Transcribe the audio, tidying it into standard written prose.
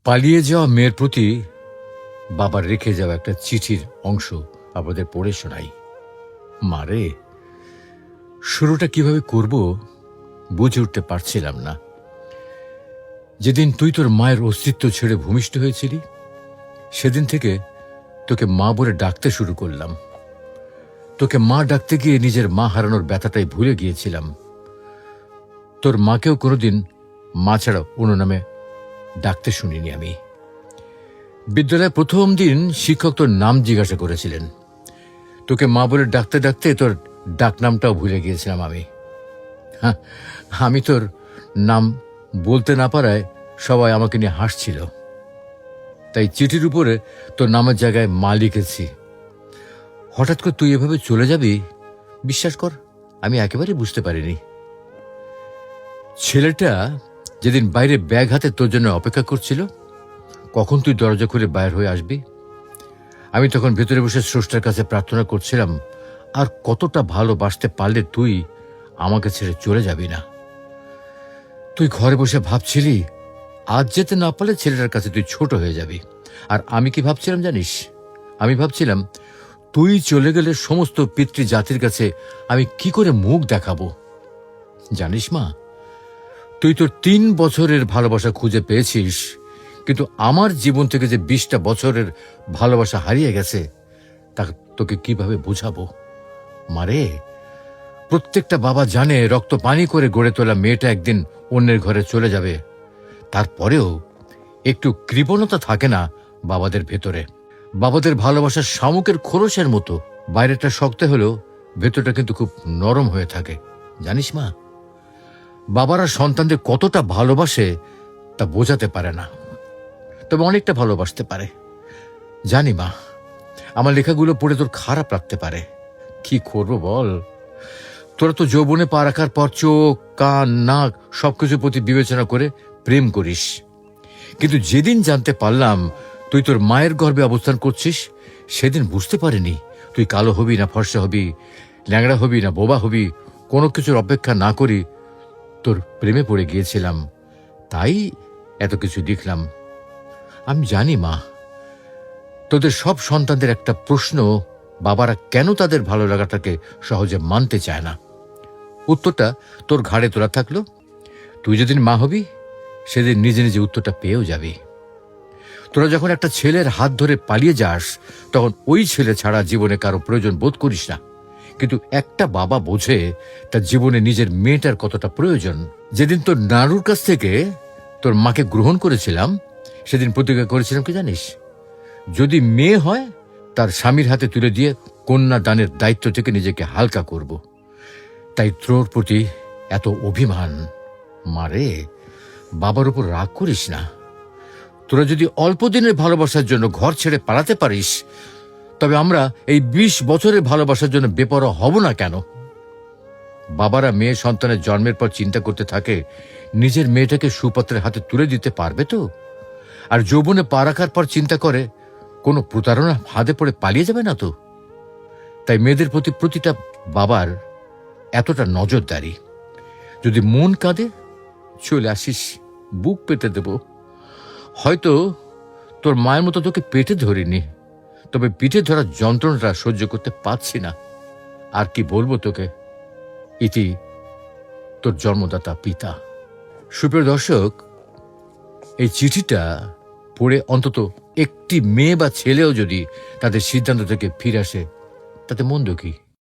পালিয়ে যাওয়া মেয়ের প্রতি বাবার রেখে যাওয়া একটা চিঠির অংশ আপনাদের পড়ে শোনাই। মারে, শুরুটা কিভাবে করব বুঝে উঠতে পারছিলাম না। যেদিন তুই তোর মায়ের অস্তিত্ব ছেড়ে ভূমিষ্ঠ হয়েছিলি, সেদিন থেকে তোকে মা বলে ডাকতে শুরু করলাম। তোকে মা ডাকতে গিয়ে নিজের মা হারানোর ব্যথাটাই ভুলে গিয়েছিলাম। তোর মাকেও কোনোদিন মা ছাড়া অন্য নামে ডাকতে শুনিনি আমি। বিদ্যালয়ে প্রথম দিন শিক্ষক তোর নাম জিজ্ঞাসা করেছিলেন। তোকে মা বলে ডাকতে ডাকতে তোর ডাক নামটাও ভুলে গিয়েছিলাম আমি। হ্যাঁ, আমি তোর নাম বলতে না পারায় সবাই আমাকে নিয়ে হাসছিল। তাই চিঠির উপরে তোর নামের জায়গায় মা লিখেছি। হঠাৎ করে তুই এভাবে চলে যাবি, বিশ্বাস কর আমি একেবারে বুঝতে পারিনি। ছেলেটা যেদিন বাইরে ব্যাগ হাতে তোর জন্য অপেক্ষা করছিল, কখন তুই দরজা খুলে বাইর হয়ে আসবি, আমি তখন ভেতরে বসে স্রষ্টার কাছে প্রার্থনা করছিলাম আর কতটা ভালোবাসতে পারলে তুই আমাকে ছেড়ে চলে যাবি না। তুই ঘরে বসে ভাবছিলি আজ যেতে না পারলে ছেলেটার কাছে তুই ছোট হয়ে যাবি। আর আমি কি ভাবছিলাম জানিস? আমি ভাবছিলাম তুই চলে গেলে সমস্ত পিতৃ জাতির কাছে আমি কি করে মুখ দেখাবো। জানিস মা, তুই তোর 3 বছরের ভালোবাসা খুঁজে পেয়েছিস, কিন্তু আমার জীবন থেকে যে 20টা বছরের ভালোবাসা হারিয়ে গেছে তা তোকে কিভাবে বুঝাবো। মারে, প্রত্যেকটা বাবা জানে রক্ত পানি করে গড়ে তোলা মেয়েটা একদিন অন্যের ঘরে চলে যাবে। তারপরেও একটু কৃপণতা থাকে না বাবাদের ভেতরে। বাবাদের ভালোবাসার শামুকের খোলসের মতো, বাইরেটা শক্ত হলেও ভেতরটা কিন্তু খুব নরম হয়ে থাকে। জানিস মা, বাবারা সন্তানদের কতটা ভালোবাসে তা বোঝাতে পারে না, তবে অনেকটা ভালোবাসতে পারে। জানি মা, আমার লেখাগুলো পড়ে তোর খারাপ লাগতে পারে। কি করবো বল, তোরা তো যৌবনে পা রাখার পর চোখ, কান, নাক সবকিছুর প্রতি বিবেচনা করে প্রেম করিস। কিন্তু যেদিন জানতে পারলাম তুই তোর মায়ের গর্ভে অবস্থান করছিস, সেদিন বুঝতে পারিনি তুই কালো হবি না ফর্সা হবি, ল্যাংড়া হবি না বোবা হবি। কোনো কিছুর অপেক্ষা না করি তোর প্রেমে পড়ে গিয়েছিলাম, তাই এত কিছু লিখলাম। আমি জানি মা, তোদের সব সন্তানদের একটা প্রশ্ন, বাবারা কেন তাদের ভালো লাগাটাকে সহজে মানতে চায় না। উত্তরটা তোর ঘাড়ে তোলা থাকলো। তুই যেদিন মা হবি সেদিন নিজে নিজে উত্তরটা পেয়েও যাবি। তোরা যখন একটা ছেলের হাত ধরে পালিয়ে যাস, তখন ওই ছেলে ছাড়া জীবনে কারো প্রয়োজন বোধ করিস না। কিন্তু একটা বাবা বোঝে তার জীবনে নিজের মেয়েটার কতটা প্রয়োজন। যেদিন তোর নাড়ুর কাছ থেকে তোর মাকে গ্রহণ করেছিলাম, সেদিন প্রতিজ্ঞা করেছিলাম কি জানিস? যদি মেয়ে হয় তার স্বামীর হাতে তুলে দিয়ে কন্যা দানের দায়িত্ব থেকে নিজেকে হালকা করব। তাই তোর প্রতি এত অভিমান। মারে, বাবার উপর রাগ করিস না। তোরা যদি অল্প দিনের ভালোবাসার জন্য ঘর ছেড়ে পালাতে পারিস, তবে আমরা এই 20 বছরের ভালোবাসার জন্য বেপরোয়া হব না কেন? বাবারা মেয়ে সন্তানের জন্মের পর চিন্তা করতে থাকে নিজের মেয়েটাকে সুপাত্রের হাতে তুলে দিতে পারবে তো, আর যৌবনে পা রাখার পর চিন্তা করে কোনো প্রতারণা হাতে পড়ে পালিয়ে যাবে না তো। তাই মেয়েদের প্রতি প্রতিটা বাবার এতটা নজরদারি। যদি মন কাঁদে চলে আসিস, বুক পেতে দেব। হয়তো তোর মায়ের মতো তোকে পেটে ধরিনি, তবে পিঠে ধরার যন্ত্রণাটা সহ্য করতে পারছি না। আর কি বলবো তোকে। ইতি, তোর জন্মদাতা পিতা। সুপ্রিয় দর্শক, এই চিঠিটা পড়ে অন্তত একটি মেয়ে বা ছেলেও যদি তাদের সিদ্ধান্ত থেকে ফিরে আসে, তাতে মন্দ কি?